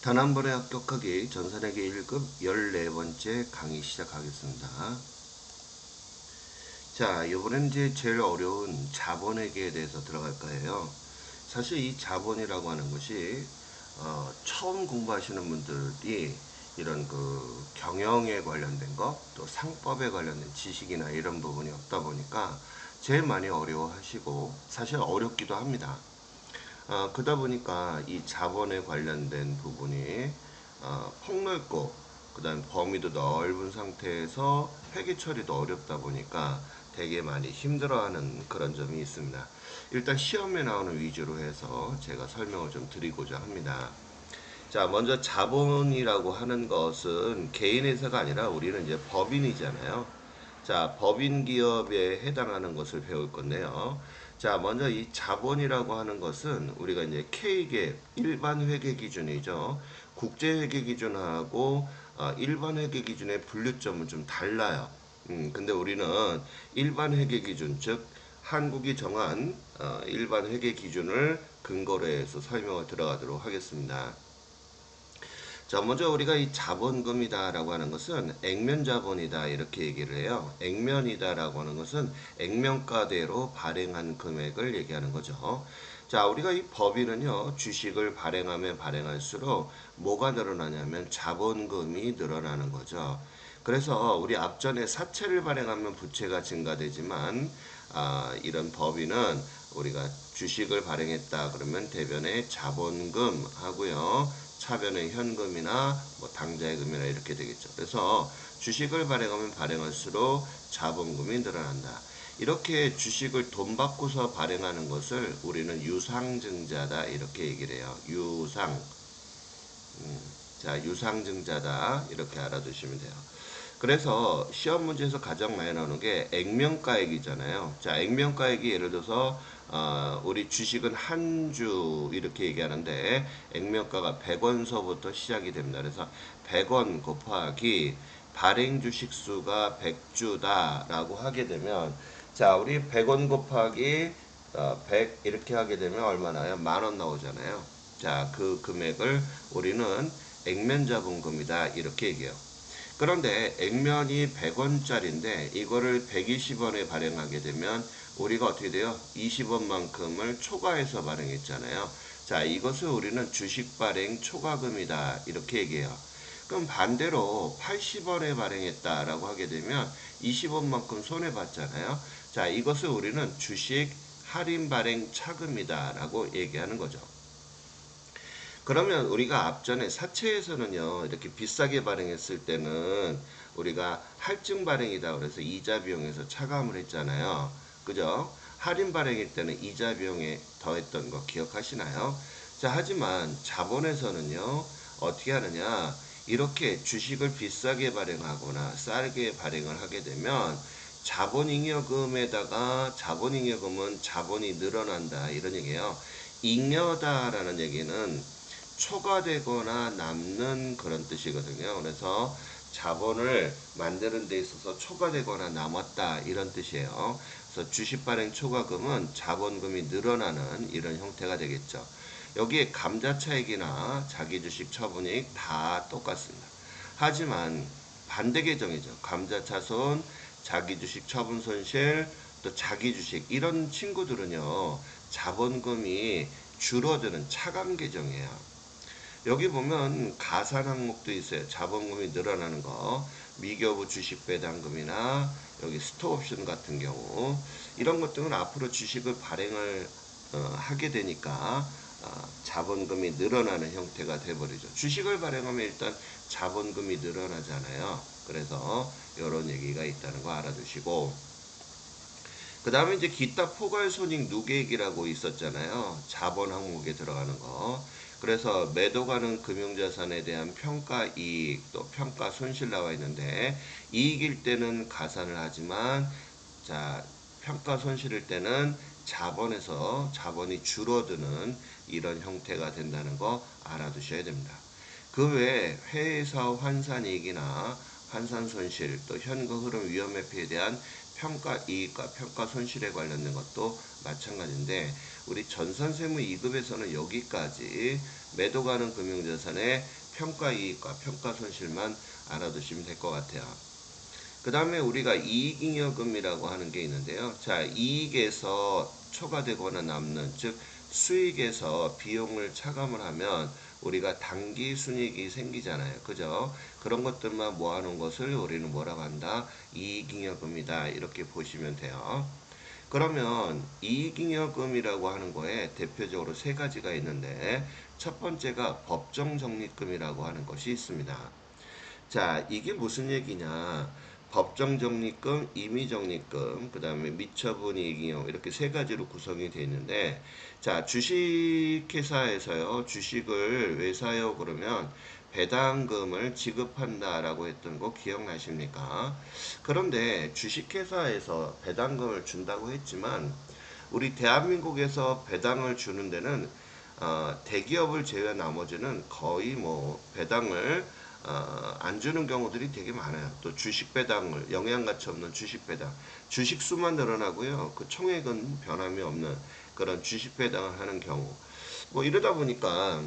단 한 번에 합격하기 전산회계 1급 14번째 강의 시작하겠습니다. 자, 이번엔 이제 제일 어려운 자본회계에 대해서 들어갈 거예요. 사실 이 자본이라고 하는 것이 처음 공부하시는 분들이 이런 그 경영에 관련된 거, 또 상법에 관련된 지식이나 이런 부분이 없다 보니까 제일 많이 어려워하시고 사실 어렵기도 합니다. 그러다 보니까 이 자본에 관련된 부분이 폭넓고 그다음 범위도 넓은 상태에서 회계 처리도 어렵다 보니까 되게 많이 힘들어하는 그런 점이 있습니다. 일단 시험에 나오는 위주로 해서 제가 설명을 좀 드리고자 합니다. 자, 먼저 자본이라고 하는 것은 개인 회사가 아니라 우리는 이제 법인이잖아요. 자, 법인 기업에 해당하는 것을 배울 건데요. 자, 먼저 이 자본이라고 하는 것은 우리가 이제 K계 일반 회계 기준이죠. 국제 회계 기준하고 일반 회계 기준의 분류점은 좀 달라요. 근데 우리는 일반 회계 기준, 즉 한국이 정한 일반 회계 기준을 근거로 해서 설명을 들어가도록 하겠습니다. 자, 먼저 우리가 이 자본금이다라고 하는 것은 액면 자본이다 이렇게 얘기를 해요. 액면이다라고 하는 것은 액면가대로 발행한 금액을 얘기하는 거죠. 자, 우리가 이 법인은요, 주식을 발행하면 발행할수록 뭐가 늘어나냐면 자본금이 늘어나는 거죠. 그래서 우리 앞전에 사채를 발행하면 부채가 증가되지만 이런 법인은 우리가 주식을 발행했다 그러면 대변에 자본금 하고요. 차변의 현금이나 뭐 당좌예금이나 이렇게 되겠죠. 그래서 주식을 발행하면 발행할수록 자본금이 늘어난다. 이렇게 주식을 돈 받고서 발행하는 것을 우리는 유상증자다 이렇게 얘기를 해요. 자, 유상증자다 이렇게 알아두시면 돼요. 그래서 시험 문제에서 가장 많이 나오는 게 액면가액이잖아요. 자, 액면가액이 예를 들어서 우리 주식은 한 주 이렇게 얘기하는데 액면가가 100원서부터 시작이 됩니다. 그래서 100원 곱하기 발행 주식 수가 100주다라고 하게 되면 자, 우리 100원 곱하기 100 이렇게 하게 되면 얼마나요? 10,000원 나오잖아요. 자, 그 금액을 우리는 액면자본금이다 이렇게 얘기해요. 그런데 액면이 100원짜리인데 이거를 120원에 발행하게 되면 우리가 어떻게 돼요? 20원만큼을 초과해서 발행했잖아요. 자, 이것을 우리는 주식 발행 초과금이다 이렇게 얘기해요. 그럼 반대로 80원에 발행했다라고 하게 되면 20원만큼 손해봤잖아요. 자, 이것을 우리는 주식 할인 발행 차금이다라고 얘기하는 거죠. 그러면 우리가 앞전에 사채에서는요, 이렇게 비싸게 발행했을 때는 우리가 할증 발행이다 그래서 이자 비용에서 차감을 했잖아요. 그죠? 할인 발행일 때는 이자 비용에 더했던 거 기억하시나요? 자, 하지만 자본에서는요, 어떻게 하느냐, 이렇게 주식을 비싸게 발행하거나 싸게 발행을 하게 되면 자본잉여금에다가 자본잉여금은 자본이 늘어난다 이런 얘기예요. 잉여다라는 얘기는 초과되거나 남는 그런 뜻이거든요. 그래서 자본을 만드는 데 있어서 초과되거나 남았다 이런 뜻이에요. 그래서 주식 발행 초과금은 자본금이 늘어나는 이런 형태가 되겠죠. 여기에 감자차익이나 자기주식 처분이익 다 똑같습니다. 하지만 반대 계정이죠. 감자차손, 자기주식 처분 손실, 또 자기주식 이런 친구들은요. 자본금이 줄어드는 차감 계정이에요. 여기 보면 가산 항목도 있어요. 자본금이 늘어나는 거, 미교부 주식 배당금이나 여기 스톡옵션 같은 경우 이런 것들은 앞으로 주식을 발행을 하게 되니까 자본금이 늘어나는 형태가 돼버리죠. 주식을 발행하면 일단 자본금이 늘어나잖아요. 그래서 이런 얘기가 있다는 거 알아두시고 그 다음에 이제 기타 포괄 손익 누계액이라고 있었잖아요. 자본 항목에 들어가는 거. 그래서 매도 가능 금융자산에 대한 평가 이익 또 평가 손실 나와 있는데 이익일 때는 가산을 하지만 자 평가 손실일 때는 자본에서 자본이 줄어드는 이런 형태가 된다는 거 알아두셔야 됩니다. 그 외에 회사업 환산이익이나 환산 손실 또 현금 흐름 위험 회피에 대한 평가 이익과 평가 손실에 관련된 것도 마찬가지인데 우리 전산세무 2급에서는 여기까지 매도 가능 금융자산의 평가이익과 평가손실만 알아두시면 될 것 같아요. 그 다음에 우리가 이익잉여금이라고 하는 게 있는데요. 자, 이익에서 초과되거나 남는, 즉 수익에서 비용을 차감을 하면 우리가 당기 순이익이 생기잖아요. 그죠? 그런 것들만 모아놓은 것을 우리는 뭐라고 한다? 이익잉여금이다. 이렇게 보시면 돼요. 그러면 이익잉여금이라고 하는 거에 대표적으로 세 가지가 있는데, 첫 번째가 법정적립금이라고 하는 것이 있습니다. 자, 이게 무슨 얘기냐? 법정적립금, 임의적립금, 그 다음에 미처분이익이용, 이렇게 세 가지로 구성이 되어 있는데, 자, 주식회사에서요, 주식을 왜 사요? 그러면 배당금을 지급한다라고 했던 거 기억나십니까? 그런데 주식회사에서 배당금을 준다고 했지만, 우리 대한민국에서 배당을 주는 데는 대기업을 제외한 나머지는 거의 뭐 배당을 안 주는 경우들이 되게 많아요. 또 주식 배당을 영양가치 없는 주식 배당, 주식 수만 늘어나고요. 그 총액은 변함이 없는 그런 주식 배당을 하는 경우. 뭐 이러다 보니까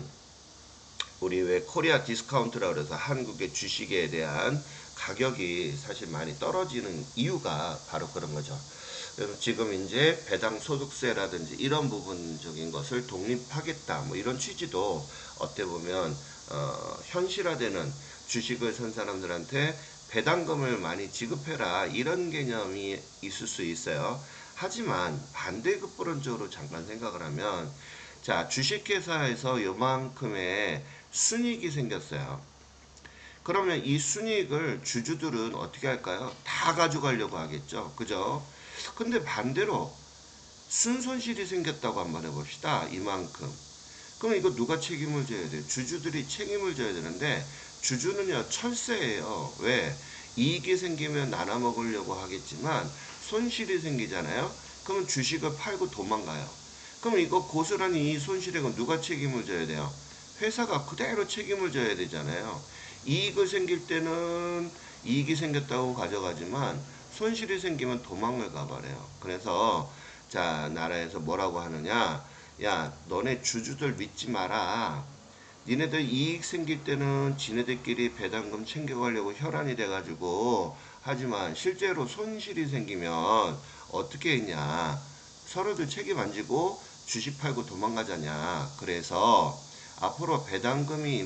우리 왜 코리아 디스카운트라 그래서 한국의 주식에 대한 가격이 사실 많이 떨어지는 이유가 바로 그런 거죠. 그래서 지금 이제 배당 소득세라든지 이런 부분적인 것을 독립하겠다 뭐 이런 취지도 어떻게 보면 현실화되는 주식을 산 사람들한테 배당금을 많이 지급해라 이런 개념이 있을 수 있어요. 하지만 반대급부론적으로 잠깐 생각을 하면 자, 주식회사에서 요만큼의 순이익이 생겼어요. 그러면 이 순이익을 주주들은 어떻게 할까요? 다 가져가려고 하겠죠. 그죠? 근데 반대로 순손실이 생겼다고 한번 해봅시다. 이만큼. 그럼 이거 누가 책임을 져야 돼요? 주주들이 책임을 져야 되는데 주주는요 철새예요. 왜? 이익이 생기면 나눠 먹으려고 하겠지만 손실이 생기잖아요. 그러면 주식을 팔고 도망가요. 그럼 이거 고스란히 이 손실액은 누가 책임을 져야 돼요? 회사가 그대로 책임을 져야 되잖아요. 이익이 생길 때는 이익이 생겼다고 가져가지만 손실이 생기면 도망을 가버려요. 그래서 자 나라에서 뭐라고 하느냐? 야 너네 주주들 믿지 마라. 니네들 이익 생길 때는 지네들끼리 배당금 챙겨가려고 혈안이 돼가지고 하지만 실제로 손실이 생기면 어떻게 했냐? 서로들 책임 안 지고 주식 팔고 도망가자냐? 그래서 앞으로 배당금이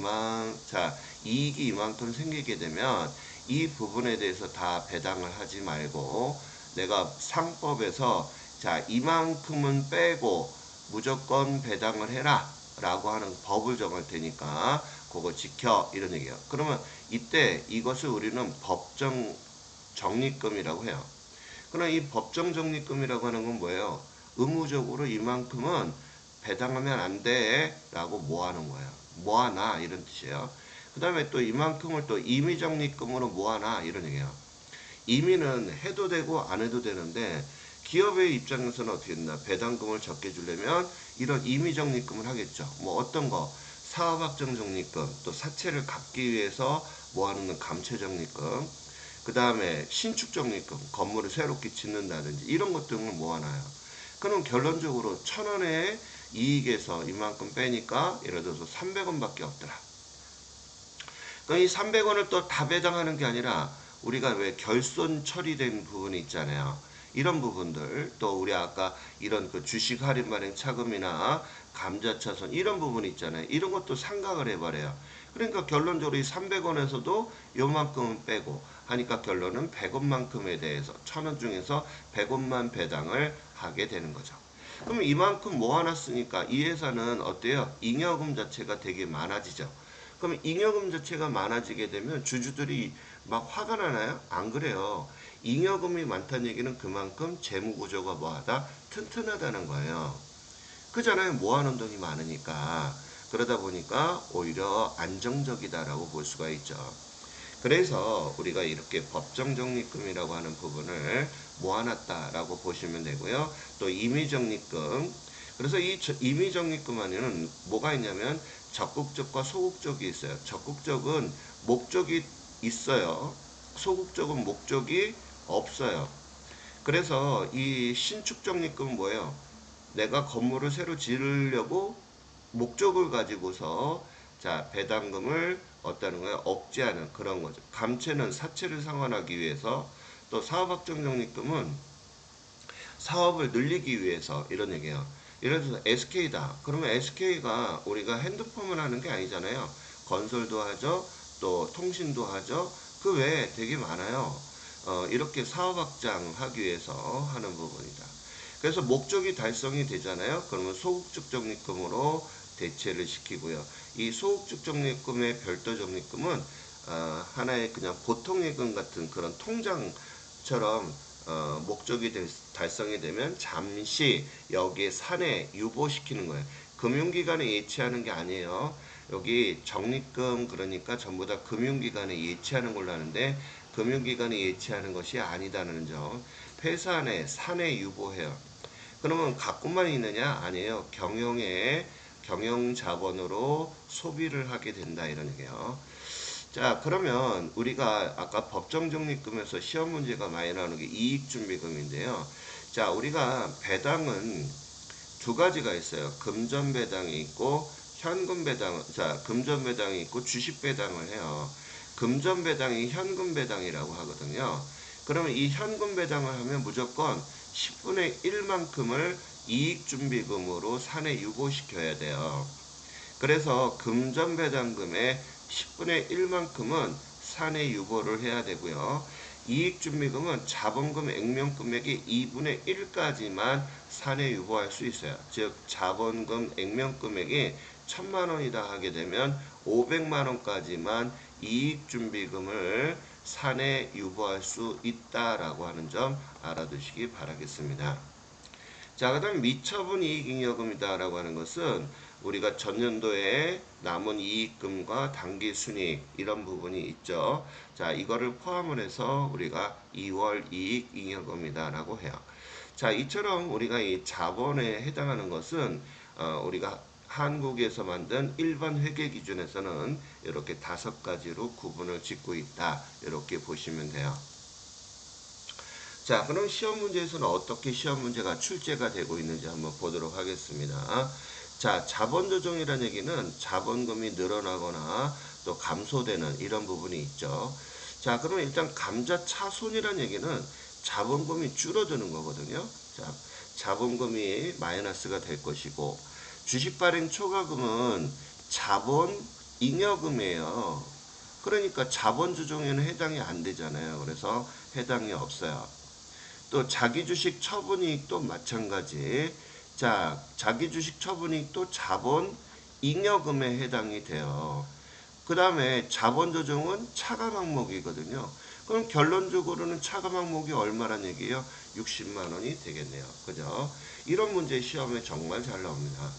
이익이 이만큼 생기게 되면 이 부분에 대해서 다 배당을 하지 말고 내가 상법에서 자 이만큼은 빼고 무조건 배당을 해라 라고 하는 법을 정할 테니까 그거 지켜 이런 얘기예요. 그러면 이때 이것을 우리는 법정 적립금이라고 해요. 그럼 이 법정 적립금이라고 하는 건 뭐예요? 의무적으로 이만큼은 배당하면 안 돼 라고 모아놓은 거예요. 모아놔 이런 뜻이에요. 그 다음에 또 이만큼을 또 임의적립금으로 모아놔 이런 얘기예요. 임의는 해도 되고 안 해도 되는데 기업의 입장에서는 어떻게 된다? 배당금을 적게 주려면 이런 임의적립금을 하겠죠. 뭐 어떤 거 사업확정적립금 또 사채를 갚기 위해서 모아놓는 감채적립금 그 다음에 신축적립금 건물을 새롭게 짓는다든지 이런 것들을 모아놔요. 그럼 결론적으로 1,000원의 이익에서 이만큼 빼니까 예를 들어서 300원밖에 없더라. 그럼 이 300원을 또 다 배당하는 게 아니라 우리가 왜 결손 처리된 부분이 있잖아요. 이런 부분들 또 우리 아까 이런 그 주식 할인 발행 차금이나 감자차손 이런 부분 있잖아요. 이런 것도 상각을 해버려요. 그러니까 결론적으로 이 300원에서도 요만큼은 빼고 하니까 결론은 100원만큼에 대해서 1,000원 중에서 100원만 배당을 하게 되는 거죠. 그럼 이만큼 모아놨으니까 이 회사는 어때요? 잉여금 자체가 되게 많아지죠. 그럼 잉여금 자체가 많아지게 되면 주주들이 막 화가 나나요? 안 그래요. 잉여금이 많다는 얘기는 그만큼 재무구조가 뭐하다? 튼튼하다는 거예요. 그잖아요. 모아놓은 돈이 많으니까. 그러다 보니까 오히려 안정적이다라고 볼 수가 있죠. 그래서 우리가 이렇게 법정적립금이라고 하는 부분을 모아놨다라고 보시면 되고요. 또 임의적립금. 그래서 이 임의적립금 안에는 뭐가 있냐면 적극적과 소극적이 있어요. 적극적은 목적이 있어요. 소극적은 목적이 없어요. 그래서 이 신축적립금은 뭐예요? 내가 건물을 새로 지으려고 목적을 가지고서 자 배당금을 어떠는 거야? 억제하는 그런 거죠. 감채는 사채를 상환하기 위해서, 또 사업확정적립금은 사업을 늘리기 위해서, 이런 얘기예요. 예를 들어서 SK다. 그러면 SK가 우리가 핸드폰만 하는 게 아니잖아요. 건설도 하죠. 또 통신도 하죠. 그 외에 되게 많아요. 이렇게 사업 확장하기 위해서 하는 부분이다. 그래서 목적이 달성이 되잖아요. 그러면 소극적 적립금으로 대체를 시키고요. 이 소극적 적립금의 별도 적립금은 하나의 그냥 보통 예금 같은 그런 통장처럼 목적이 달성이 되면 잠시 여기에 산에 유보시키는 거예요. 금융기관에 예치하는 게 아니에요. 여기 적립금 그러니까 전부 다 금융기관에 예치하는 걸로 하는데, 금융기관에 예치하는 것이 아니다는 점. 회사 안에 산에 유보해요. 그러면 갖고만 있느냐? 아니에요. 경영 자본으로 소비를 하게 된다, 이런 얘기예요. 자, 그러면 우리가 아까 법정적립금에서 시험 문제가 많이 나오는 게 이익준비금인데요. 자, 우리가 배당은 두 가지가 있어요. 금전 배당이 있고 현금 배당. 자, 금전 배당이 있고 주식 배당을 해요. 금전 배당이 현금 배당이라고 하거든요. 그러면 이 현금 배당을 하면 무조건 10분의 1만큼을 이익준비금으로 산에 유보시켜야 돼요. 그래서 금전배당금의 10분의 1만큼은 산에 유보를 해야 되고요. 이익준비금은 자본금 액면금액의 2분의 1까지만 산에 유보할 수 있어요. 즉 자본금 액면금액이 1000만원이다 하게 되면 500만원까지만 이익준비금을 산에 유보할 수 있다라고 하는 점 알아두시기 바라겠습니다. 자, 그 다음 미처분 이익잉여금이다라고 하는 것은 우리가 전년도에 남은 이익금과 당기 순이익 이런 부분이 있죠. 자, 이거를 포함을 해서 우리가 2월 이익잉여금이다라고 해요. 자, 이처럼 우리가 이 자본에 해당하는 것은 우리가 한국에서 만든 일반 회계 기준에서는 이렇게 5가지로 구분을 짓고 있다. 이렇게 보시면 돼요. 자, 그럼 시험 문제에서는 어떻게 시험 문제가 출제가 되고 있는지 한번 보도록 하겠습니다. 자, 자본 조정이라는 얘기는 자본금이 늘어나거나 또 감소되는 이런 부분이 있죠. 자, 그러면 일단 감자 차손이라는 얘기는 자본금이 줄어드는 거거든요. 자, 자본금이 마이너스가 될 것이고, 주식 발행 초과금은 자본 잉여금이에요. 그러니까 자본 조정에는 해당이 안 되잖아요. 그래서 해당이 없어요. 또 자기주식 처분이익도 마찬가지. 자, 자기주식 처분이익도 자본 잉여금에 해당이 돼요. 그 다음에 자본 조정은 차감 항목이거든요. 그럼 결론적으로는 차감 항목이 얼마란 얘기예요? 60만 원이 되겠네요. 그죠? 이런 문제 시험에 정말 잘 나옵니다.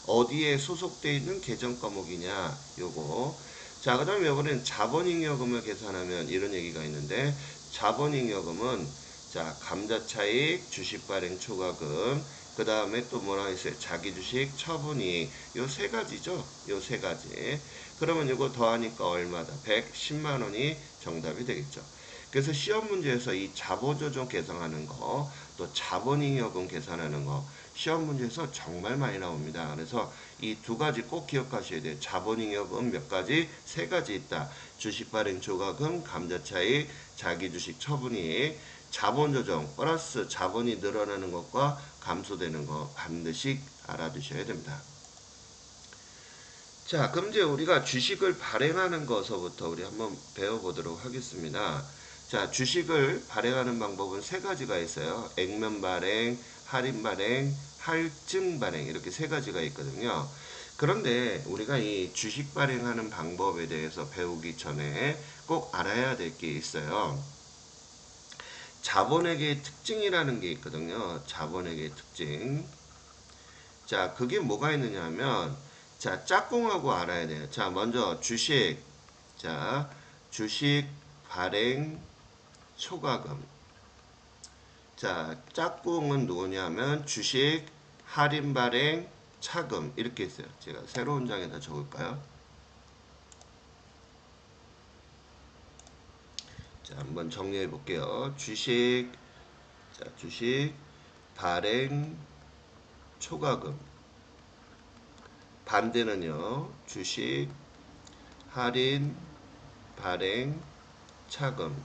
어디에 소속되어 있는 계정 과목이냐, 요거. 자, 그 다음에 이번엔 자본잉여금을 계산하면 이런 얘기가 있는데, 자본잉여금은 자, 감자차익, 주식발행 초과금, 그 다음에 또 뭐라 있어요? 자기주식, 처분이익. 요 세 가지죠? 요 세 가지. 그러면 이거 더하니까 얼마다? 110만 원이 정답이 되겠죠. 그래서 시험 문제에서 이 자본조정 계산하는 거, 또 자본잉여금 계산하는 거, 시험 문제에서 정말 많이 나옵니다. 그래서 이 두 가지 꼭 기억하셔야 돼요. 자본잉여금 몇 가지? 세 가지 있다. 주식발행 초과금, 감자차익, 자기주식 처분이익, 자본조정 플러스 자본이 늘어나는 것과 감소되는 것 반드시 알아두셔야 됩니다. 자, 그럼 이제 우리가 주식을 발행하는 것서부터 우리 한번 배워보도록 하겠습니다. 자, 주식을 발행하는 방법은 세 가지가 있어요. 액면 발행, 할인 발행, 할증 발행 이렇게 세 가지가 있거든요. 그런데 우리가 이 주식 발행하는 방법에 대해서 배우기 전에 꼭 알아야 될 게 있어요. 자본회계의 특징이라는 게 있거든요. 자본회계의 특징. 자, 그게 뭐가 있느냐 하면, 자, 짝꿍하고 알아야 돼요. 자, 먼저 주식. 자, 주식 발행 초과금. 자, 짝꿍은 누구냐면 주식 할인 발행 차금 이렇게 있어요. 제가 새로운 장에다 적을까요? 자, 한번 정리해 볼게요. 주식, 자, 주식 발행 초과금. 반대는요. 주식, 할인, 발행, 차금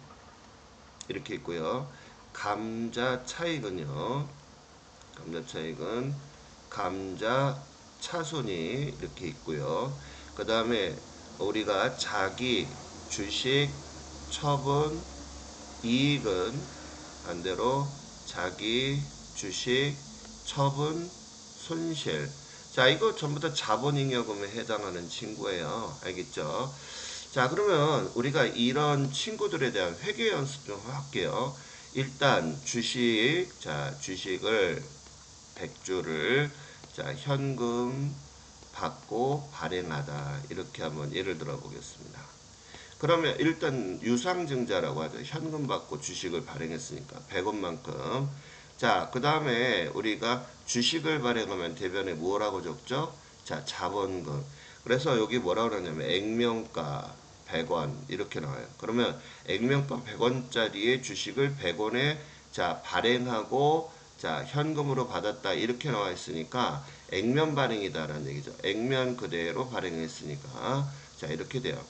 이렇게 있고요. 감자 차익은요. 감자 차익은 감자 차손이 이렇게 있고요. 그 다음에 우리가 자기 주식 처분 이익은 반대로 자기 주식 처분 손실. 자, 이거 전부 다 자본잉여금에 해당하는 친구예요. 알겠죠? 자, 그러면 우리가 이런 친구들에 대한 회계 연습 좀 할게요. 일단 주식, 자, 주식을 100주를 자, 현금 받고 발행하다. 이렇게 한번 예를 들어 보겠습니다. 그러면 일단 유상증자라고 하죠. 현금 받고 주식을 발행했으니까 100원만큼. 자, 그 다음에 우리가 주식을 발행하면 대변에 뭐라고 적죠? 자, 자본금. 그래서 여기 뭐라고 그러냐면 액면가 100원 이렇게 나와요. 그러면 액면가 100원짜리의 주식을 100원에 자, 발행하고 자, 현금으로 받았다 이렇게 나와 있으니까 액면 발행이다라는 얘기죠. 액면 그대로 발행했으니까 자, 이렇게 돼요.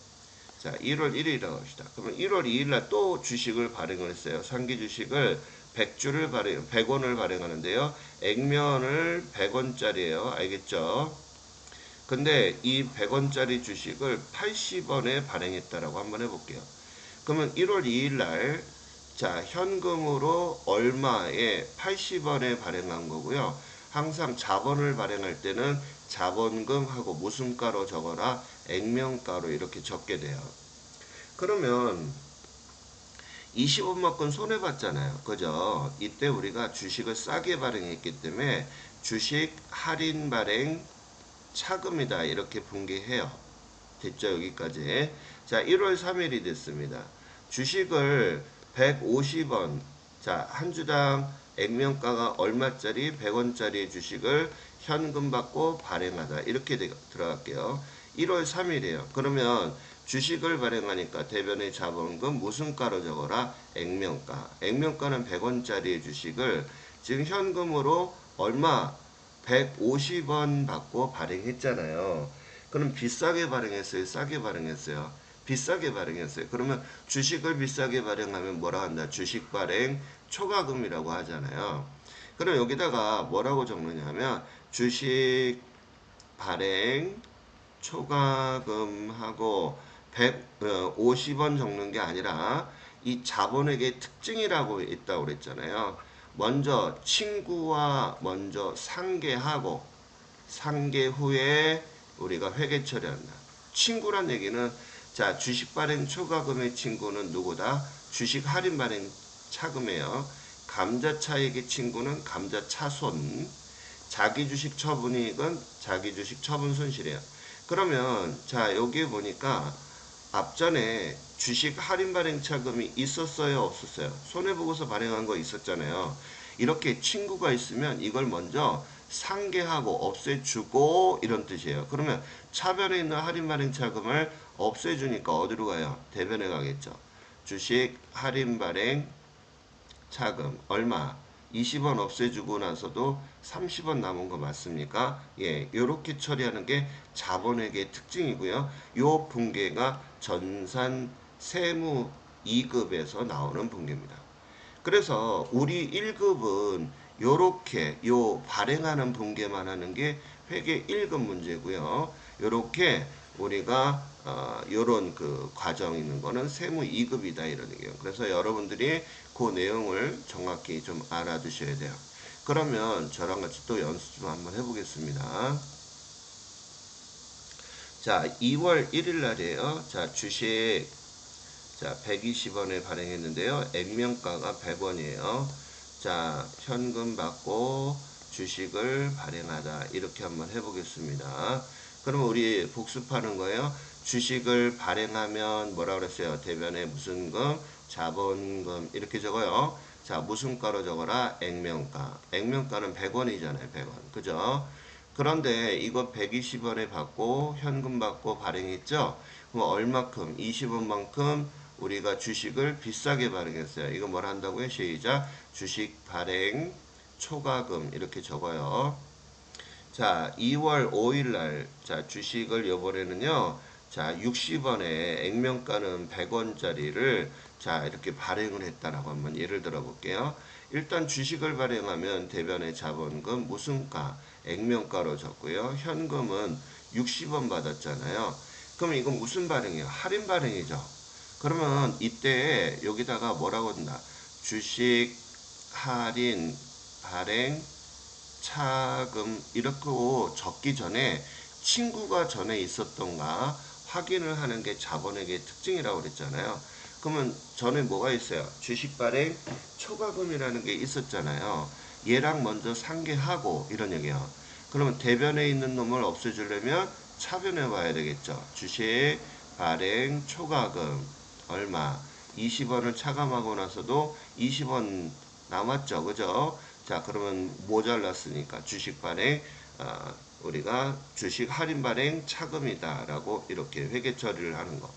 자, 1월 1일이라고 합시다. 그러면 1월 2일날 또 주식을 발행을 했어요. 상기 주식을 100주를 발행, 100원을 발행하는데요. 액면을 100원짜리예요. 알겠죠? 근데 이 100원짜리 주식을 80원에 발행했다라고 한번 해볼게요. 그러면 1월 2일날 자, 현금으로 얼마에 80원에 발행한 거고요. 항상 자본을 발행할 때는 자본금하고 무슨 가로 적어라? 액면가로 이렇게 적게 돼요. 그러면 20원만큼 손해봤잖아요. 그죠? 이때 우리가 주식을 싸게 발행했기 때문에 주식 할인 발행 차금이다. 이렇게 분개해요. 됐죠? 여기까지. 자, 1월 3일이 됐습니다. 주식을 150원, 자, 한 주당 액면가가 얼마짜리? 100원짜리 주식을 현금 받고 발행하다. 이렇게 들어갈게요. 1월 3일이에요. 그러면 주식을 발행하니까 대변의 자본금 무슨 가로 적어라? 액면가. 액면가는 100원짜리의 주식을 지금 현금으로 얼마? 150원 받고 발행했잖아요. 그럼 비싸게 발행했어요? 싸게 발행했어요? 비싸게 발행했어요. 그러면 주식을 비싸게 발행하면 뭐라 한다? 주식 발행 초과금이라고 하잖아요. 그럼 여기다가 뭐라고 적느냐면 주식 발행 초과금하고 150원 적는 게 아니라 이 자본액의 특징이라고 있다고 그랬잖아요. 먼저 친구와 먼저 상계하고 상계 후에 우리가 회계 처리한다. 친구란 얘기는 자, 주식 발행 초과금의 친구는 누구다? 주식 할인 발행 차금이에요. 감자 차익의 친구는 감자 차손. 자기 주식 처분이익은 자기 주식 처분 손실이에요. 그러면 자, 여기 보니까 앞전에 주식 할인 발행 차금이 있었어요, 없었어요? 손해보고서 발행한 거 있었잖아요. 이렇게 친구가 있으면 이걸 먼저 상계하고 없애주고 이런 뜻이에요. 그러면 차변에 있는 할인 발행 차금을 없애주니까 어디로 가요? 대변에 가겠죠. 주식 할인 발행 차금 얼마? 20원 없애주고 나서도 30원 남은 거 맞습니까? 예, 요렇게 처리하는 게 자본회계의 특징이고요. 요 분계가 전산 세무 2급에서 나오는 분계입니다. 그래서 우리 1급은 요렇게 요 발행하는 분계만 하는 게 회계 1급 문제고요. 요렇게 우리가 요런 그 과정 있는 거는 세무 2급이다 이런 얘기예요. 그래서 여러분들이 그 내용을 정확히 좀 알아두셔야 돼요. 그러면 저랑 같이 또 연습 좀 한번 해보겠습니다. 자, 2월 1일 날이에요. 자, 주식 자, 120원에 발행했는데요. 액면가가 100원이에요. 자, 현금 받고 주식을 발행하다. 이렇게 한번 해보겠습니다. 그러면 우리 복습하는 거예요. 주식을 발행하면 뭐라 그랬어요? 대변에 무슨 금? 자본금. 이렇게 적어요. 자, 무슨 가로 적어라? 액면가. 액면가는 100원이잖아요. 100원. 그죠? 그런데 이거 120원에 받고 현금 받고 발행했죠? 그럼 얼마큼? 20원만큼 우리가 주식을 비싸게 발행했어요. 이거 뭘 한다고요? 시작. 주식 발행 초과금 이렇게 적어요. 자, 2월 5일 날, 자, 주식을 요번에는요, 자, 60원에 액면가는 100원짜리를 자, 이렇게 발행을 했다라고 한번 예를 들어 볼게요. 일단 주식을 발행하면 대변의 자본금 무슨가, 액면가로 적고요. 현금은 60원 받았잖아요. 그럼 이건 무슨 발행이에요? 할인 발행이죠. 그러면 이때 여기다가 뭐라고 한다? 주식 할인 발행 차금 이렇게 적기 전에 친구가 전에 있었던가 확인을 하는 게 자본액의 특징이라고 그랬잖아요. 그러면 전에 뭐가 있어요? 주식 발행 초과금이라는 게 있었잖아요. 얘랑 먼저 상계하고 이런 얘기예요. 그러면 대변에 있는 놈을 없애주려면 차변에 와야 되겠죠. 주식 발행 초과금 얼마? 20원을 차감하고 나서도 20원 남았죠. 그죠? 자, 그러면 모자랐으니까 주식 발행, 우리가 주식 할인 발행 차금이다라고 이렇게 회계 처리를 하는 거.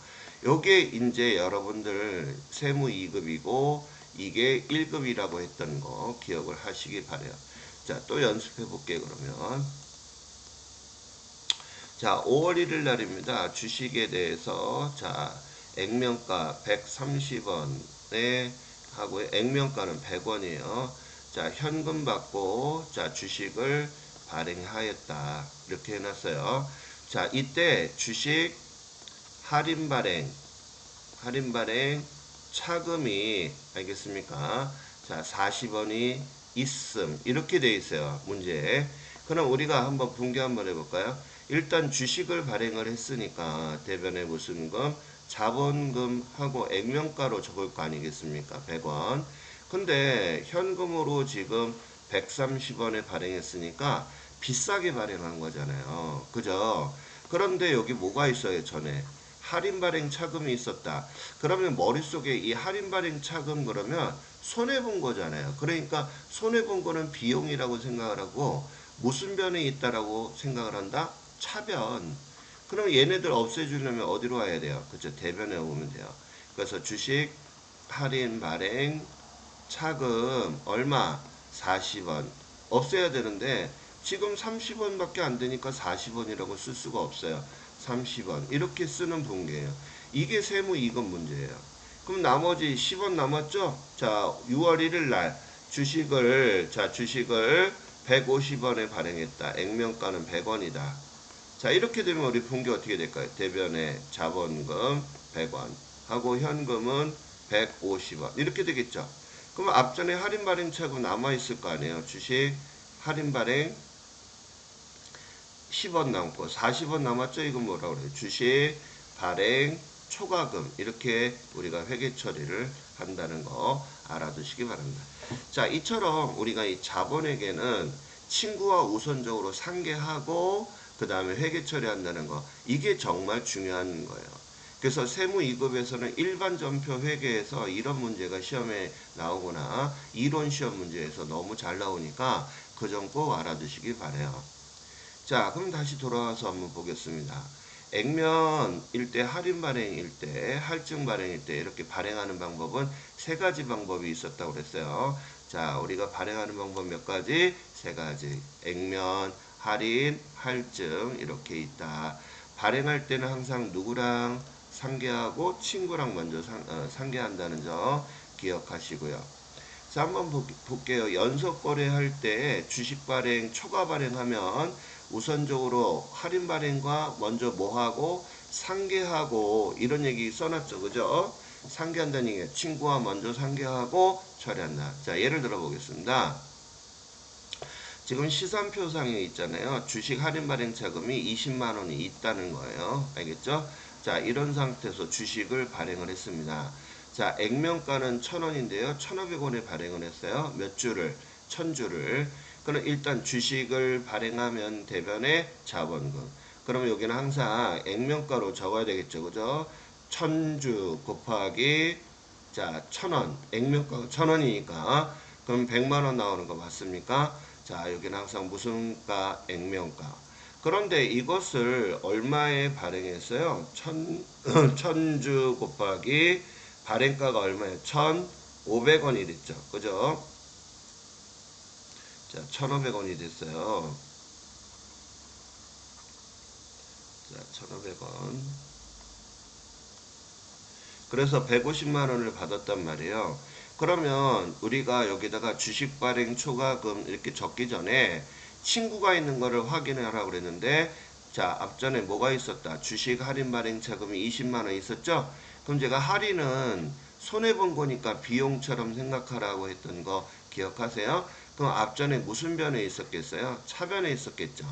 요게 이제 여러분들 세무 2급이고 이게 1급이라고 했던 거 기억을 하시기 바래요. 자, 또 연습해 볼게요, 그러면. 자, 5월 1일 날입니다. 주식에 대해서, 자, 액면가 130원에 하고, 액면가는 100원이에요. 자, 현금 받고, 자, 주식을 발행하였다. 이렇게 해놨어요. 자, 이때 주식 할인 발행 차금이, 알겠습니까? 자, 40원이 있음. 이렇게 돼 있어요. 문제. 그럼 우리가 한번 분개 한번 해볼까요? 일단 주식을 발행을 했으니까 대변에 무슨 금? 자본금하고 액면가로 적을 거 아니겠습니까? 100원. 근데 현금으로 지금 130원에 발행했으니까 비싸게 발행한 거잖아요. 그죠? 그런데 여기 뭐가 있어요, 전에? 할인 발행 차금이 있었다. 그러면 머릿속에 이 할인 발행 차금 그러면 손해본 거잖아요. 그러니까 손해본 거는 비용이라고 생각을 하고 무슨 변이 있다라고 생각을 한다? 차변. 그럼 얘네들 없애주려면 어디로 와야 돼요? 그죠? 대변에 오면 돼요. 그래서 주식 할인 발행 차금 얼마? 40원. 없애야 되는데 지금 30원밖에 안 되니까 40원이라고 쓸 수가 없어요. 30원. 이렇게 쓰는 분계예요. 이게 세무 2급 문제예요. 그럼 나머지 10원 남았죠? 자, 6월 1일 날 주식을 150원에 발행했다. 액면가는 100원이다. 자, 이렇게 되면 우리 분계 어떻게 될까요? 대변에 자본금 100원 하고 현금은 150원. 이렇게 되겠죠? 그러면 앞전에 할인 발행 차고 남아있을 거 아니에요? 주식 할인 발행 10원 남고 40원 남았죠? 이건 뭐라고 그래요? 주식 발행 초과금 이렇게 우리가 회계 처리를 한다는 거 알아두시기 바랍니다. 자, 이처럼 우리가 이 자본에게는 친구와 우선적으로 상계하고 그 다음에 회계 처리한다는 거 이게 정말 중요한 거예요. 그래서 세무 2급에서는 일반 전표 회계에서 이런 문제가 시험에 나오거나 이론 시험 문제에서 너무 잘 나오니까 그 점 꼭 알아두시기 바래요. 자, 그럼 다시 돌아와서 한번 보겠습니다. 액면일 때, 할인 발행일 때, 할증 발행일 때 이렇게 발행하는 방법은 세 가지 방법이 있었다고 그랬어요. 자, 우리가 발행하는 방법 몇 가지? 세 가지. 액면, 할인, 할증 이렇게 있다. 발행할 때는 항상 누구랑 상계하고 친구랑 먼저 상계한다는 점 기억하시고요. 자, 한번 볼게요. 연속 거래할 때 주식 발행, 초과 발행하면 우선적으로 할인 발행과 먼저 뭐하고 상계하고 이런 얘기 써놨죠. 그죠? 상계한다는 얘기예요. 친구와 먼저 상계하고 처리한다. 자, 예를 들어 보겠습니다. 지금 시산표상에 있잖아요. 주식 할인 발행 차금이 20만 원이 있다는 거예요. 알겠죠? 자, 이런 상태에서 주식을 발행을 했습니다. 자, 액면가는 1,000원인데요. 1,500원에 발행을 했어요. 몇 주를? 1,000주를. 그럼 일단 주식을 발행하면 대변에 자본금. 그러면 여기는 항상 액면가로 적어야 되겠죠. 그죠? 1,000주 곱하기 자, 1,000원. 액면가가 1,000원이니까 그럼 100만 원 나오는 거 맞습니까? 자, 여기는 항상 무슨 가? 액면가. 그런데 이것을 얼마에 발행했어요? 1,000주 곱하기 발행가가 얼마예요? 1,500원이 됐죠. 그죠? 자, 1,500원이 됐어요. 자, 1,500원. 그래서 150만 원을 받았단 말이에요. 그러면 우리가 여기다가 주식 발행 초과금 이렇게 적기 전에 친구가 있는 거를 확인을 하라고 그랬는데, 자, 앞전에 뭐가 있었다? 주식 할인 발행 차금이 20만 원 있었죠? 그럼 제가 할인은 손해본 거니까 비용처럼 생각하라고 했던 거 기억하세요? 그럼 앞전에 무슨 변에 있었겠어요? 차변에 있었겠죠?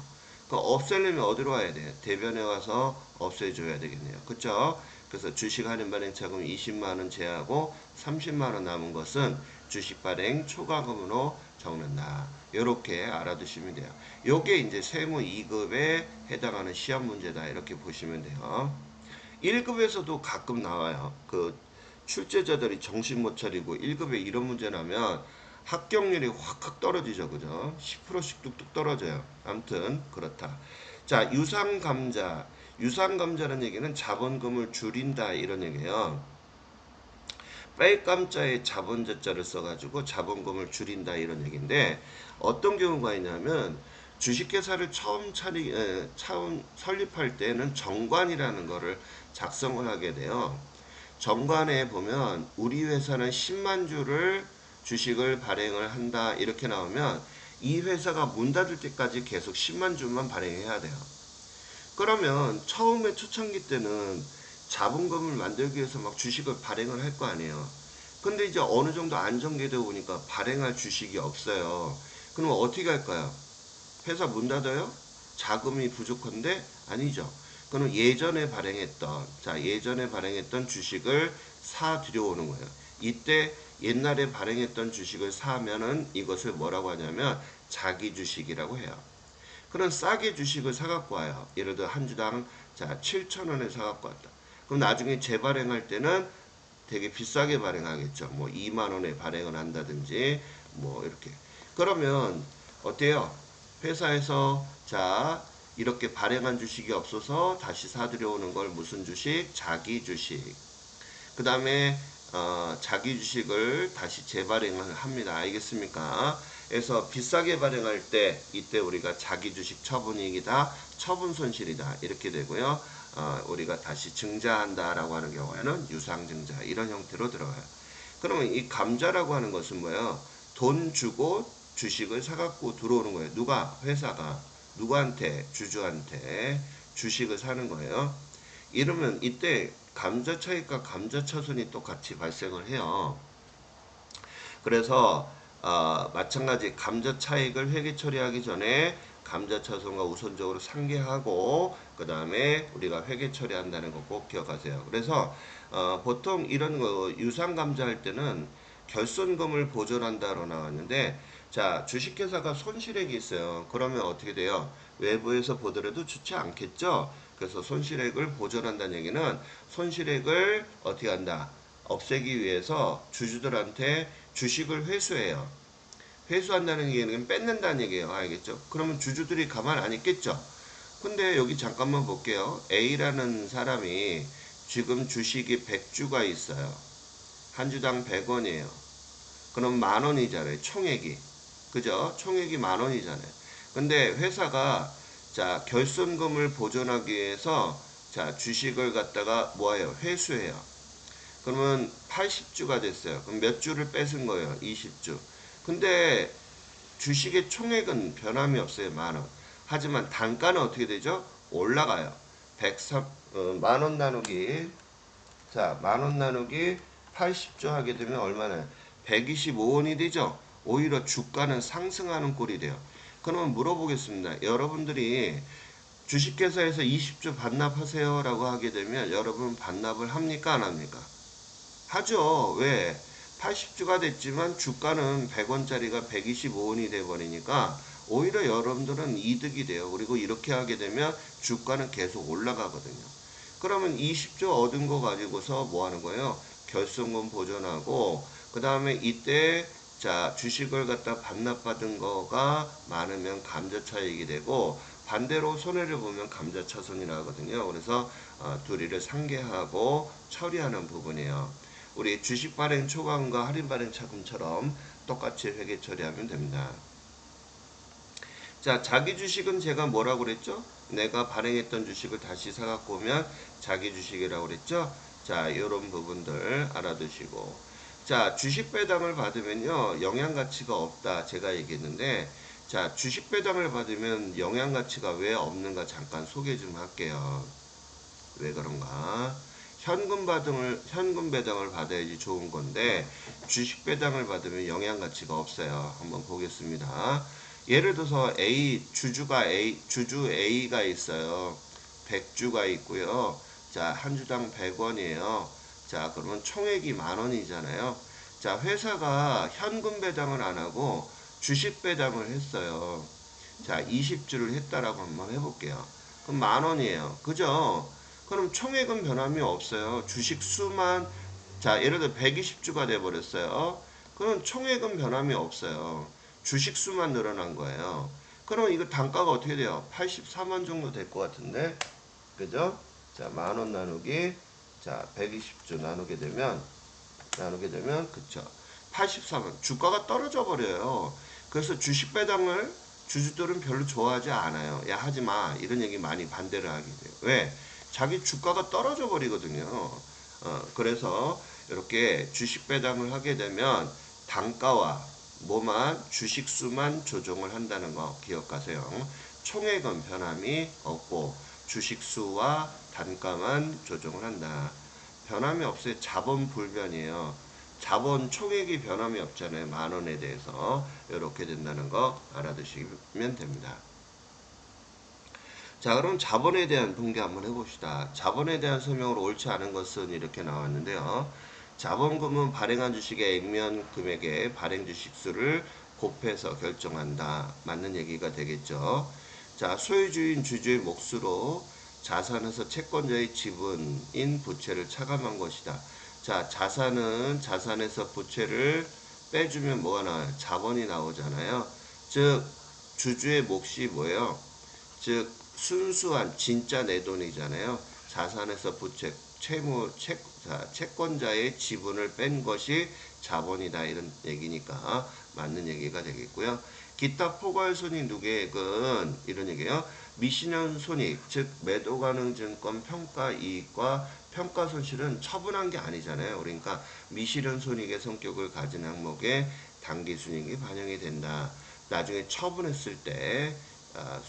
그 없애려면 어디로 와야 돼요? 대변에 와서 없애줘야 되겠네요. 그쵸? 그래서 주식 할인 발행 차금 20만원 제하고 30만원 남은 것은 주식 발행 초과금으로 적는다. 이렇게 알아두시면 돼요. 요게 이제 세무 2급에 해당하는 시험 문제다. 이렇게 보시면 돼요. 1급에서도 가끔 나와요. 그 출제자들이 정신 못 차리고 1급에 이런 문제 나면 합격률이 확 떨어지죠. 그죠? 10%씩 뚝뚝 떨어져요. 아무튼 그렇다. 자, 유상감자. 유상감자라는 얘기는 자본금을 줄인다 이런 얘기예요. 빨감자에 자본자자를 써가지고 자본금을 줄인다 이런 얘기인데, 어떤 경우가 있냐면 주식회사를 처음 설립할 때는 정관이라는 거를 작성을 하게 돼요. 정관에 보면 우리 회사는 10만 주를 주식을 발행을 한다 이렇게 나오면 이 회사가 문 닫을 때까지 계속 10만 주만 발행해야 돼요. 그러면 처음에 초창기 때는 자본금을 만들기 위해서 막 주식을 발행을 할 거 아니에요. 근데 이제 어느 정도 안정되다 보니까 발행할 주식이 없어요. 그럼 어떻게 할까요? 회사 문 닫아요? 자금이 부족한데? 아니죠. 그럼 예전에 발행했던 주식을 사 들여오는 거예요. 이때 옛날에 발행했던 주식을 사면은 이것을 뭐라고 하냐면 자기 주식이라고 해요. 그런 싸게 주식을 사갖고 와요. 예를 들어 한 주당 자 7,000원에 사갖고 왔다. 그럼 나중에 재발행할 때는 되게 비싸게 발행하겠죠. 뭐 2만 원에 발행을 한다든지 뭐 이렇게. 그러면 어때요? 회사에서 자 이렇게 발행한 주식이 없어서 다시 사들여오는 걸 무슨 주식? 자기 주식. 그 다음에 자기 주식을 다시 재발행을 합니다. 알겠습니까? 그래서 비싸게 발행할 때 이때 우리가 자기 주식 처분이익이다, 처분 손실이다 이렇게 되고요. 우리가 다시 증자한다라고 하는 경우에는 유상증자 이런 형태로 들어가요. 그러면 이 감자라고 하는 것은 뭐예요? 돈 주고 주식을 사갖고 들어오는 거예요. 누가? 회사가 누구한테? 주주한테 주식을 사는 거예요. 이러면 이때 감자 차익과 감자 차손이 똑같이 발생을 해요. 그래서 마찬가지 감자 차익을 회계 처리하기 전에 감자 차손과 우선적으로 상계하고 그 다음에 우리가 회계 처리한다는 거 꼭 기억하세요. 그래서 보통 이런 거 유상 감자 할 때는 결손금을 보존한다로 나왔는데, 자 주식회사가 손실액이 있어요. 그러면 어떻게 돼요? 외부에서 보더라도 좋지 않겠죠. 그래서 손실액을 보존한다는 얘기는 손실액을 어떻게 한다? 없애기 위해서 주주들한테 주식을 회수해요. 회수한다는 얘기는 뺏는다는 얘기예요. 알겠죠? 그러면 주주들이 가만 안 있겠죠? 근데 여기 잠깐만 볼게요. A라는 사람이 지금 주식이 100주가 있어요. 한 주당 100원이에요. 그럼 만 원이잖아요. 총액이. 그죠? 총액이 만 원이잖아요. 근데 회사가 자 결손금을 보존하기 위해서 자 주식을 갖다가 뭐예요? 회수해요. 그러면 80주가 됐어요. 그럼 몇 주를 뺏은 거예요? 20주. 근데 주식의 총액은 변함이 없어요. 만원. 하지만 단가는 어떻게 되죠? 올라가요. 103, 만원 나누기, 자, 만원 나누기 80조 하게 되면 얼마나? 125원이 되죠? 오히려 주가는 상승하는 꼴이 돼요. 그러면 물어보겠습니다. 여러분들이 주식회사에서 20조 반납하세요 라고 하게 되면 여러분 반납을 합니까? 안 합니까? 하죠. 왜? 80주가 됐지만 주가는 100원짜리가 125원이 돼버리니까 오히려 여러분들은 이득이 돼요. 그리고 이렇게 하게 되면 주가는 계속 올라가거든요. 그러면 20조 얻은 거 가지고서 뭐 하는 거예요? 결손금 보존하고 그 다음에 이때 자 주식을 갖다 반납받은 거가 많으면 감자차익이 되고 반대로 손해를 보면 감자차손이라 하거든요. 그래서 둘이를 상계하고 처리하는 부분이에요. 우리 주식 발행 초과금과 할인 발행 차금처럼 똑같이 회계 처리하면 됩니다. 자, 자기 주식은 제가 뭐라고 그랬죠? 내가 발행했던 주식을 다시 사갖고 오면 자기 주식이라고 그랬죠. 자, 이런 부분들 알아두시고, 자, 주식 배당을 받으면요 영양 가치가 없다 제가 얘기했는데, 자, 주식 배당을 받으면 영양 가치가 왜 없는가 잠깐 소개 좀 할게요. 왜 그런가? 현금 배당을 받아야지 좋은 건데 주식 배당을 받으면 영양 가치가 없어요. 한번 보겠습니다. 예를 들어서 주주 A가 있어요. 100주가 있고요. 자, 한 주당 100원이에요. 자, 그러면 총액이 10,000원이잖아요. 자, 회사가 현금 배당을 안 하고 주식 배당을 했어요. 자, 20주를 했다라고 한번 해볼게요. 그럼 10,000원이에요. 그죠? 그럼 총액은 변함이 없어요. 주식 수만, 자, 예를 들어 120주가 돼버렸어요. 그럼 총액은 변함이 없어요. 주식 수만 늘어난 거예요. 그럼 이거 단가가 어떻게 돼요? 84만 정도 될 것 같은데, 그죠? 자, 10,000원 나누기, 자, 120주 나누게 되면, 그쵸? 84만. 주가가 떨어져 버려요. 그래서 주식 배당을 주주들은 별로 좋아하지 않아요. 야, 하지 마. 이런 얘기 많이 반대를 하게 돼요. 왜? 자기 주가가 떨어져 버리거든요. 그래서 이렇게 주식 배당을 하게 되면 단가와 주식 수만 조정을 한다는 거 기억하세요. 총액은 변함이 없고 주식 수와 단가만 조정을 한다. 변함이 없어요. 자본 불변이에요. 자본 총액이 변함이 없잖아요. 10,000원에 대해서 이렇게 된다는 거 알아두시면 됩니다. 자, 그럼 자본에 대한 통계 한번 해봅시다. 자본에 대한 설명으로 옳지 않은 것은 이렇게 나왔는데요. 자본금은 발행한 주식의 액면 금액의 발행 주식 수를 곱해서 결정한다. 맞는 얘기가 되겠죠. 자, 소유주인 주주의 몫으로 자산에서 채권자의 지분인 부채를 차감한 것이다. 자, 자산에서 부채를 빼주면 뭐가 나와요? 자본이 나오잖아요. 즉, 주주의 몫이 뭐예요? 즉, 순수한 진짜 내 돈이잖아요. 자산에서 부채, 채권자의 지분을 뺀 것이 자본이다. 이런 얘기니까 맞는 얘기가 되겠고요. 기타 포괄손익 누계액은 이런 얘기예요. 미신현 손익, 즉 매도 가능 증권 평가 이익과 평가 손실은 처분한 게 아니잖아요. 그러니까 미실현 손익의 성격을 가진 항목에 당기 순이익이 반영이 된다. 나중에 처분했을 때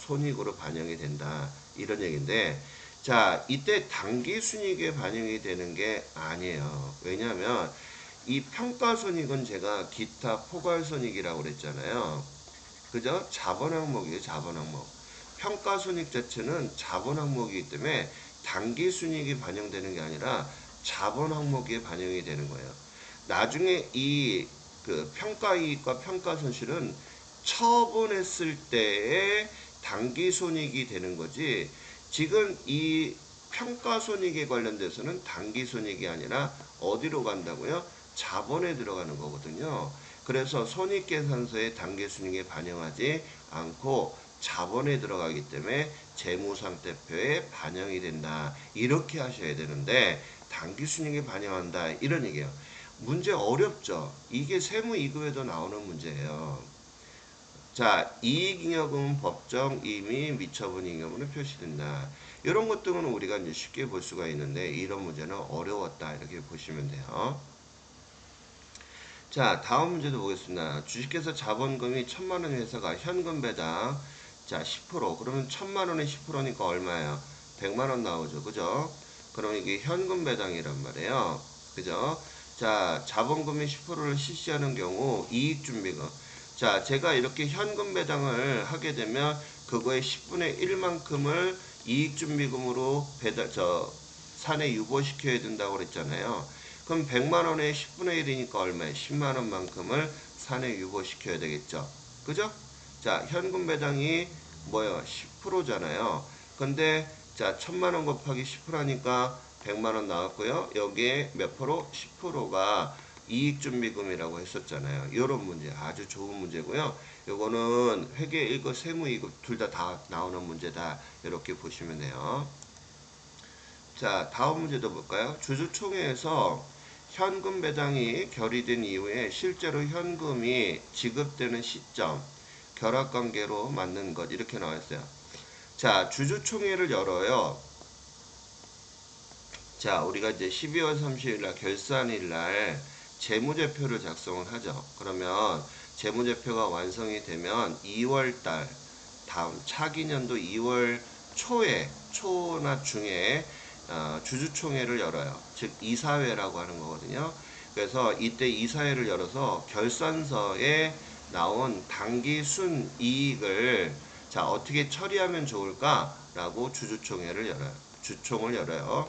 손익으로 반영이 된다. 이런 얘기인데, 자, 이때 당기 순이익에 반영이 되는 게 아니에요. 왜냐하면 이 평가 손익은 제가 기타 포괄 손익이라고 그랬잖아요. 그죠? 자본 항목이에요. 자본 항목. 평가 손익 자체는 자본 항목이기 때문에 당기 순이익이 반영되는 게 아니라 자본 항목에 반영이 되는 거예요. 나중에 이 그 평가 이익과 평가 손실은 처분했을 때의 당기 손익이 되는 거지, 지금 이 평가 손익에 관련돼서는 당기 손익이 아니라 어디로 간다고요? 자본에 들어가는 거거든요. 그래서 손익계산서에 당기 순이익에 반영하지 않고 자본에 들어가기 때문에 재무상태표에 반영이 된다. 이렇게 하셔야 되는데 당기 순이익에 반영한다. 이런 얘기예요. 문제 어렵죠? 이게 세무이급에도 나오는 문제예요. 자, 이익잉여금은 법정 이미 미처분 잉여금으로 표시된다. 이런 것들은 우리가 이제 쉽게 볼 수가 있는데 이런 문제는 어려웠다. 이렇게 보시면 돼요. 자, 다음 문제도 보겠습니다. 주식회사 자본금이 1,000만원 회사가 현금 배당, 자, 10%. 그러면 1,000만원에 10%니까 얼마예요? 100만원 나오죠. 그죠? 그럼 이게 현금 배당이란 말이에요. 그죠? 자, 자본금의 10%를 실시하는 경우 이익준비금. 자, 제가 이렇게 현금 배당을 하게 되면 그거의 10분의 1만큼을 이익준비금으로 산에 유보시켜야 된다고 그랬잖아요. 그럼 100만원에 10분의 1이니까 얼마예요? 10만원만큼을 산에 유보시켜야 되겠죠. 그죠? 자, 현금 배당이 뭐예요? 10%잖아요. 근데 자, 1000만원 곱하기 10%니까 100만원 나왔고요. 여기에 몇 프로? 10%가 이익준비금이라고 했었잖아요. 이런 문제 아주 좋은 문제고요. 요거는 회계 1급 세무 2급 둘 다 나오는 문제다. 이렇게 보시면 돼요. 자, 다음 문제도 볼까요? 주주총회에서 현금 배당이 결의된 이후에 실제로 현금이 지급되는 시점, 결합관계로 맞는 것 이렇게 나와 있어요. 자, 주주총회를 열어요. 자, 우리가 이제 12월 30일 날 결산일 날 재무제표를 작성을 하죠. 그러면 재무제표가 완성이 되면 2월 달 다음 차기년도 2월 초나 중에 주주총회를 열어요. 즉 이사회라고 하는 거거든요. 그래서 이때 이사회를 열어서 결산서에 나온 당기 순이익을 자 어떻게 처리하면 좋을까라고 주주총회를 열어요. 주총을 열어요.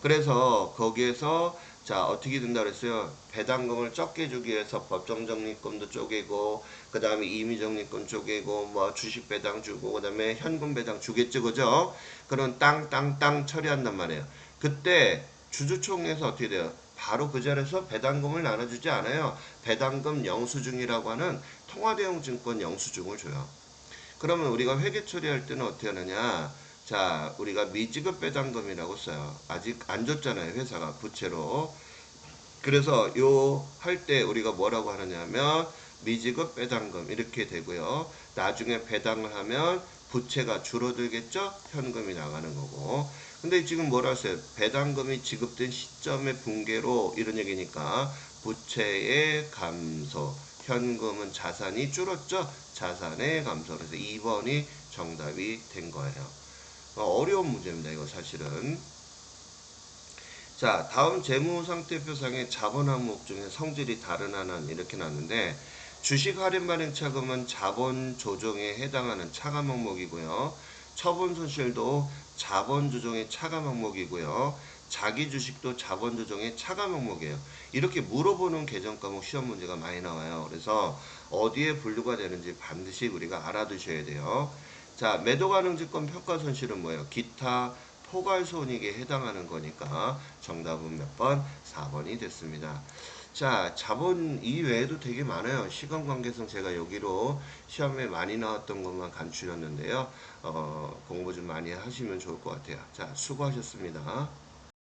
그래서 거기에서 자 어떻게 된다 그랬어요. 배당금을 적게 주기 위해서 법정적립금도 쪼개고 그 다음에 임의적립금 쪼개고 뭐 주식 배당 주고 그 다음에 현금 배당 주겠죠, 그죠? 그런 땅 처리한단 말이에요. 그때 주주총회에서 어떻게 돼요? 바로 그 자리에서 배당금을 나눠주지 않아요. 배당금 영수증이라고 하는 통화대용 증권 영수증을 줘요. 그러면 우리가 회계 처리할 때는 어떻게 하느냐? 자, 우리가 미지급 배당금이라고 써요. 아직 안 줬잖아요, 회사가 부채로. 그래서 요 할 때 우리가 뭐라고 하느냐면 미지급 배당금 이렇게 되고요. 나중에 배당을 하면 부채가 줄어들겠죠? 현금이 나가는 거고. 근데 지금 뭐라 했어요? 배당금이 지급된 시점의 붕괴로 이런 얘기니까 부채의 감소, 현금은 자산이 줄었죠? 자산의 감소. 그래서 2번이 정답이 된 거예요. 어려운 문제입니다. 이거 사실은. 자, 다음 재무상태표상의 자본 항목 중에 성질이 다른 하나는 이렇게 나왔는데 주식 할인 발행 차금은 자본 조정에 해당하는 차감 항목이고요. 처분 손실도 자본 조정의 차감 항목이고요. 자기 주식도 자본 조정의 차감 항목이에요. 이렇게 물어보는 개정 과목 시험 문제가 많이 나와요. 그래서 어디에 분류가 되는지 반드시 우리가 알아두셔야 돼요. 자, 매도 가능 증권 평가 손실은 뭐예요? 기타 포괄손익에 해당하는 거니까 정답은 몇 번? 4번이 됐습니다. 자, 자본 이외에도 되게 많아요. 시간 관계상 제가 여기로 시험에 많이 나왔던 것만 간추렸는데요. 공부 좀 많이 하시면 좋을 것 같아요. 자, 수고하셨습니다.